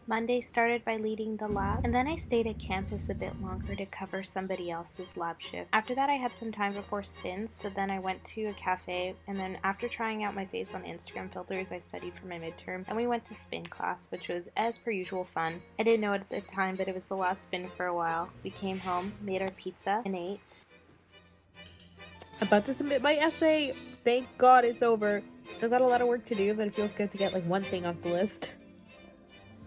Monday started by leading the lab, and then I stayed at campus a bit longer to cover somebody else's lab shift. After that, I had some time before spins, so then I went to a cafe, and then after trying out my face on Instagram filters, I studied for my midterm, and we went to spin class, which was, as per usual, fun. I didn't know it at the time, but it was the last spin for a while. We came home, made our pizza, and ate. About to submit my essay. Thank God it's over. Still got a lot of work to do, but it feels good to get like one thing off the list.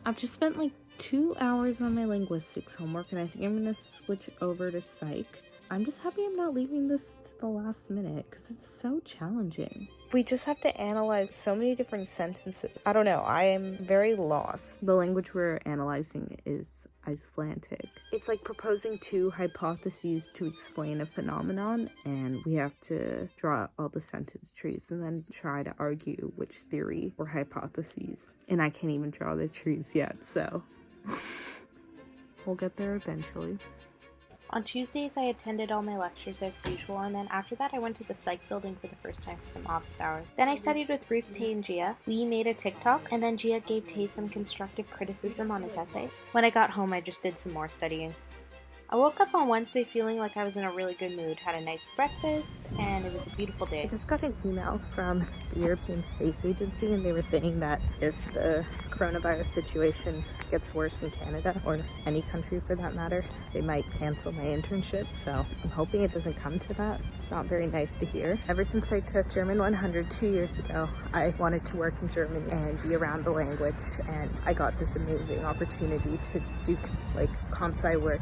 I've just spent like 2 hours on my linguistics homework, and I think I'm gonna switch over to psych. I'm just happy I'm not leaving this to the last minute because it's so challenging. We just have to analyze so many different sentences. I don't know, I am very lost. The language we're analyzing is Icelandic. It's like proposing two hypotheses to explain a phenomenon, and we have to draw all the sentence trees and then try to argue which theory or hypotheses. And I can't even draw the trees yet, so we'll get there eventually. On Tuesdays, I attended all my lectures as usual, and then after that, I went to the psych building for the first time for some office hours. Then I studied with Ruth, Tay, and Gia. We made a TikTok, and then Gia gave Tay some constructive criticism on his essay. When I got home, I just did some more studying. I woke up on Wednesday feeling like I was in a really good mood, had a nice breakfast, and it was a beautiful day. I just got an email from the European Space Agency, and they were saying that if the coronavirus situation gets worse in Canada, or any country for that matter, they might cancel my internship, so I'm hoping it doesn't come to that. It's not very nice to hear. Ever since I took German 100 2 years ago, I wanted to work in Germany and be around the language, and I got this amazing opportunity to do like comp sci work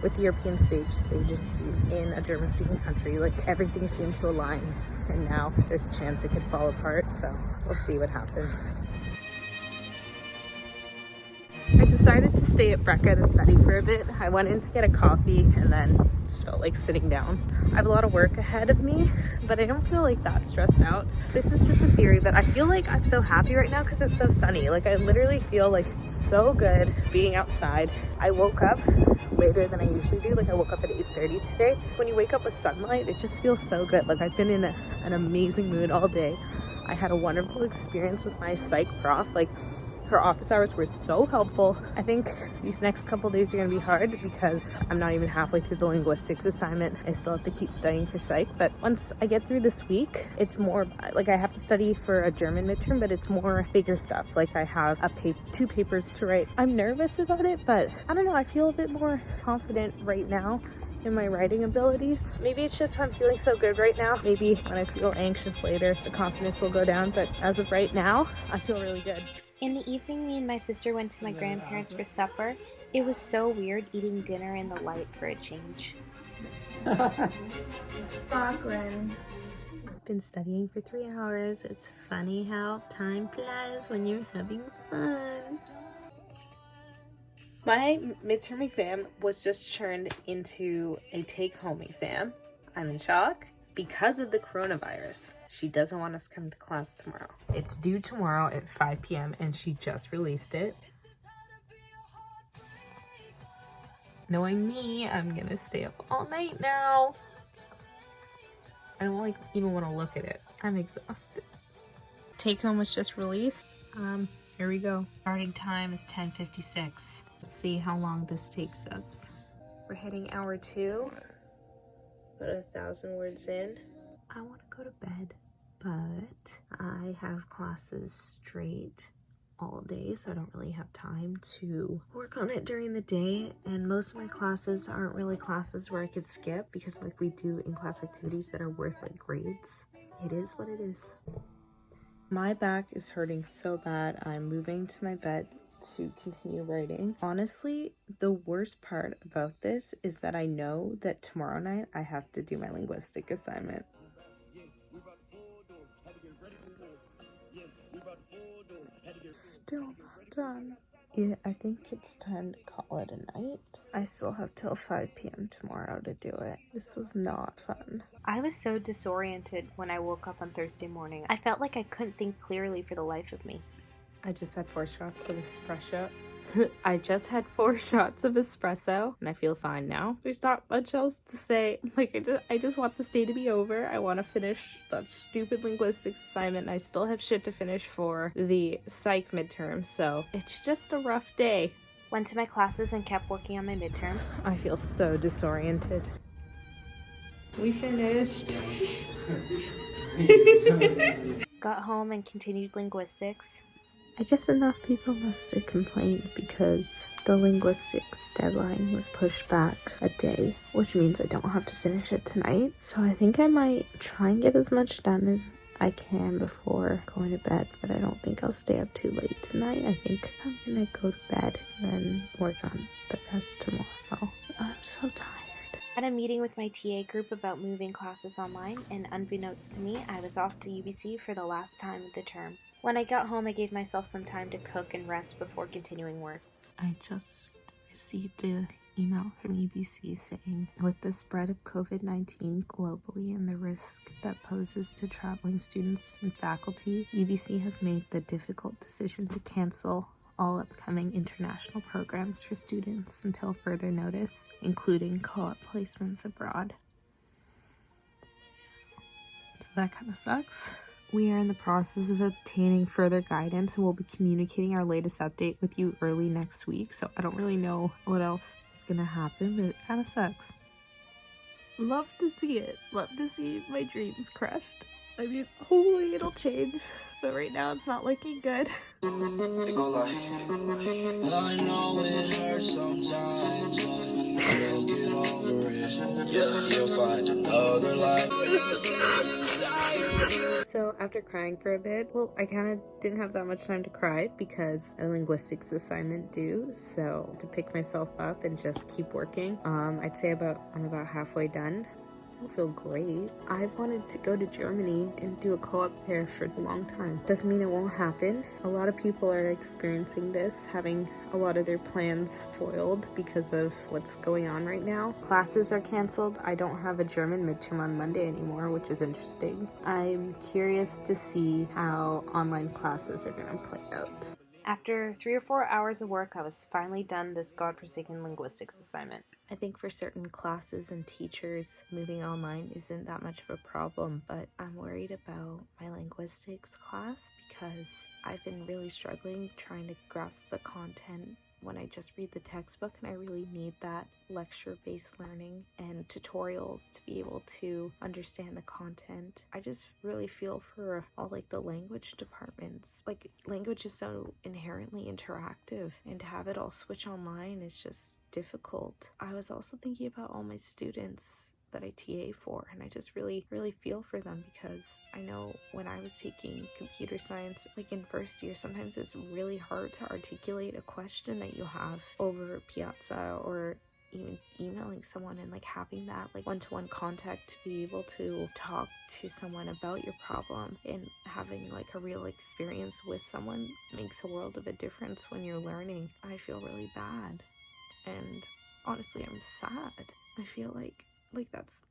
with the European Space Agency in a German-speaking country. Like, everything seemed to align, and now there's a chance it could fall apart, so we'll see what happens. I decided to stay at Brecca to study for a bit. I went in to get a coffee and then just felt like sitting down. I have a lot of work ahead of me, but I don't feel like that stressed out. This is just a theory, but I feel like I'm so happy right now because it's so sunny. Like, I literally feel like so good being outside. I woke up later than I usually do. Like, I woke up at 8:30 today. When you wake up with sunlight, it just feels so good. Like, I've been in an amazing mood all day. I had a wonderful experience with my psych prof. Like, her office hours were so helpful. I think these next couple days are gonna be hard because I'm not even halfway through the linguistics assignment. I still have to keep studying for psych, but once I get through this week, it's more like I have to study for a German midterm, but it's more bigger stuff. Like, I have two papers to write. I'm nervous about it, but I don't know, I feel a bit more confident right now in my writing abilities. Maybe it's just I'm feeling so good right now. Maybe when I feel anxious later, the confidence will go down, but as of right now, I feel really good. In the evening, me and my sister went to my grandparents for supper. It was so weird eating dinner in the light for a change. Bachman. Been studying for 3 hours. It's funny how time flies when you're having fun. My midterm exam was just turned into a take-home exam. I'm in shock because of the coronavirus. She doesn't want us to come to class tomorrow. It's due tomorrow at 5 p.m. and she just released it. Knowing me, I'm gonna stay up all night now. I don't even want to look at it. I'm exhausted. Take home was just released. Here we go. Starting time is 10:56. Let's see how long this takes us. We're hitting hour 2. About 1,000 words in. I want to go to bed, but I have classes straight all day, so I don't really have time to work on it during the day, and most of my classes aren't really classes where I could skip because like we do in-class activities that are worth like grades. It is what it is. My back is hurting so bad. I'm moving to my bed to continue writing. Honestly, the worst part about this is that I know that tomorrow night I have to do my linguistic assignment. Still not done. Yeah, I think it's time to call it a night. I still have till 5 p.m. tomorrow to do it. This was not fun. I was so disoriented when I woke up on Thursday morning. I felt like I couldn't think clearly for the life of me. I just had 4 shots of espresso I just had 4 shots of espresso and I feel fine now. There's not much else to say. Like, I just want this day to be over. I want to finish that stupid linguistics assignment. I still have shit to finish for the psych midterm, so it's just a rough day. Went to my classes and kept working on my midterm. I feel so disoriented. We finished. Got home and continued linguistics. I guess enough people must have complained because the linguistics deadline was pushed back a day, which means I don't have to finish it tonight. So I think I might try and get as much done as I can before going to bed, but I don't think I'll stay up too late tonight. I think I'm gonna go to bed and then work on the rest tomorrow. I'm so tired. Had a meeting with my TA group about moving classes online, and unbeknownst to me, I was off to UBC for the last time of the term. When I got home, I gave myself some time to cook and rest before continuing work. I just received an email from UBC saying, with the spread of COVID-19 globally and the risk that poses to traveling students and faculty, UBC has made the difficult decision to cancel all upcoming international programs for students until further notice, including co-op placements abroad. So that kind of sucks. We are in the process of obtaining further guidance and we'll be communicating our latest update with you early next week. So I don't really know what else is going to happen, but it kind of sucks. Love to see it. Love to see my dreams crushed. I mean, hopefully it'll change, but right now it's not looking good. It go like, I know it hurts sometimes, but you'll get over it. You'll find another life. So after crying for a bit, well, I kind of didn't have that much time to cry because a linguistics assignment due, so to pick myself up and just keep working. I'd say I'm about halfway done. I feel great. I've wanted to go to Germany and do a co-op there for a long time. Doesn't mean it won't happen. A lot of people are experiencing this, having a lot of their plans foiled because of what's going on right now. Classes are canceled. I don't have a German midterm on Monday anymore, which is interesting. I'm curious to see how online classes are gonna play out. After 3 or 4 hours of work, I was finally done this godforsaken linguistics assignment. I think for certain classes and teachers, moving online isn't that much of a problem, but I'm worried about my linguistics class because I've been really struggling trying to grasp the content when I just read the textbook, and I really need that lecture-based learning and tutorials to be able to understand the content. I just really feel for all like the language departments. Like, language is so inherently interactive, and to have it all switch online is just difficult. I was also thinking about all my students that I TA for, and I just really feel for them because I know when I was taking computer science, like in first year, sometimes it's really hard to articulate a question that you have over Piazza or even emailing someone, and like having that like one-to-one contact to be able to talk to someone about your problem and having like a real experience with someone makes a world of a difference when you're learning. I feel really bad, and honestly I'm sad. I feel like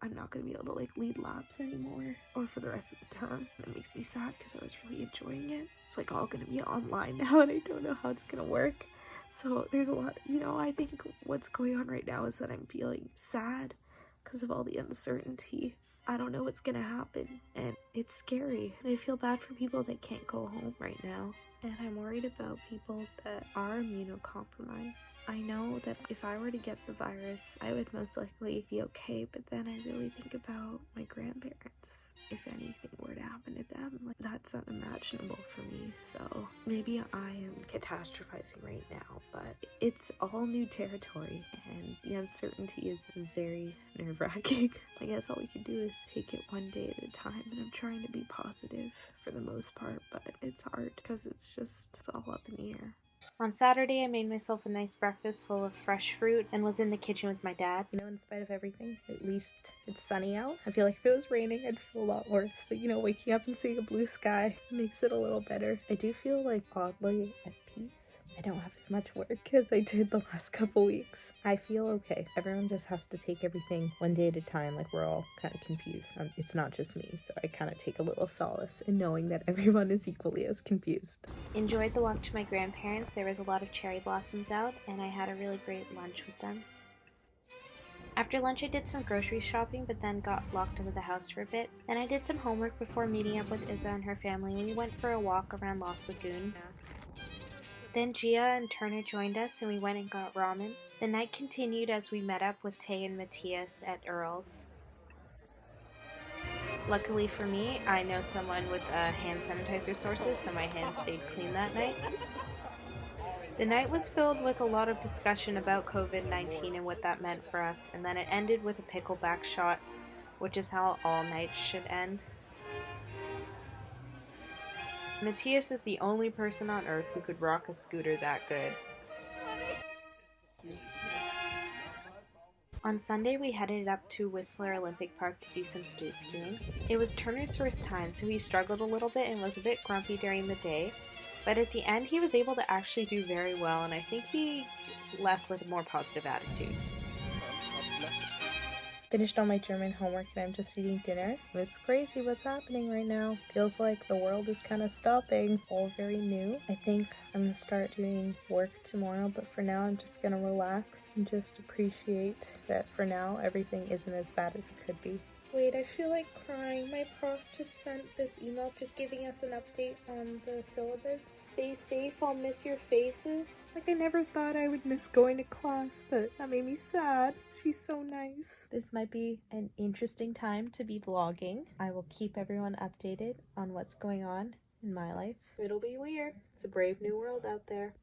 I'm not gonna be able to like lead labs anymore or for the rest of the term. It makes me sad because I was really enjoying it. It's like all gonna be online now and I don't know how it's gonna work. So there's a lot, I think what's going on right now is that I'm feeling sad because of all the uncertainty. I don't know what's gonna happen, and it's scary, and I feel bad for people that can't go home right now, and I'm worried about people that are immunocompromised. I know that if I were to get the virus, I would most likely be okay, but then I really think about my grandparents. If anything were to happen to them, like, that's unimaginable for me. So maybe I am catastrophizing right now, but it's all new territory and the uncertainty is very nerve-wracking. I guess all we can do is take it one day at a time, and I'm trying to be positive for the most part, but it's hard because it's all up in the air. On Saturday, I made myself a nice breakfast full of fresh fruit and was in the kitchen with my dad. In spite of everything, at least it's sunny out. I feel like if it was raining, I'd feel a lot worse. But, waking up and seeing a blue sky makes it a little better. I do feel like oddly at peace. I don't have as much work as I did the last couple weeks. I feel okay. Everyone just has to take everything one day at a time, like we're all kind of confused. It's not just me, so I kind of take a little solace in knowing that everyone is equally as confused. Enjoyed the walk to my grandparents. There was a lot of cherry blossoms out, and I had a really great lunch with them. After lunch I did some grocery shopping, but then got locked into the house for a bit. Then I did some homework before meeting up with Izza and her family, and we went for a walk around Lost Lagoon. Then Gia and Turner joined us and we went and got ramen. The night continued as we met up with Tay and Matthias at Earl's. Luckily for me, I know someone with hand sanitizer sources, so my hands stayed clean that night. The night was filled with a lot of discussion about COVID-19 and what that meant for us, and then it ended with a pickleback shot, which is how all nights should end. Matthias is the only person on Earth who could rock a scooter that good. On Sunday, we headed up to Whistler Olympic Park to do some skate skiing. It was Turner's first time, so he struggled a little bit and was a bit grumpy during the day, but at the end he was able to actually do very well, and I think he left with a more positive attitude. Finished all my German homework and I'm just eating dinner. It's crazy what's happening right now. Feels like the world is kind of stopping. All very new. I think I'm gonna start doing work tomorrow, but for now I'm just gonna relax and just appreciate that for now everything isn't as bad as it could be. Wait, I feel like crying. My prof just sent this email just giving us an update on the syllabus. Stay safe, I'll miss your faces. Like, I never thought I would miss going to class, but that made me sad. She's so nice. This might be an interesting time to be vlogging. I will keep everyone updated on what's going on in my life. It'll be weird. It's a brave new world out there.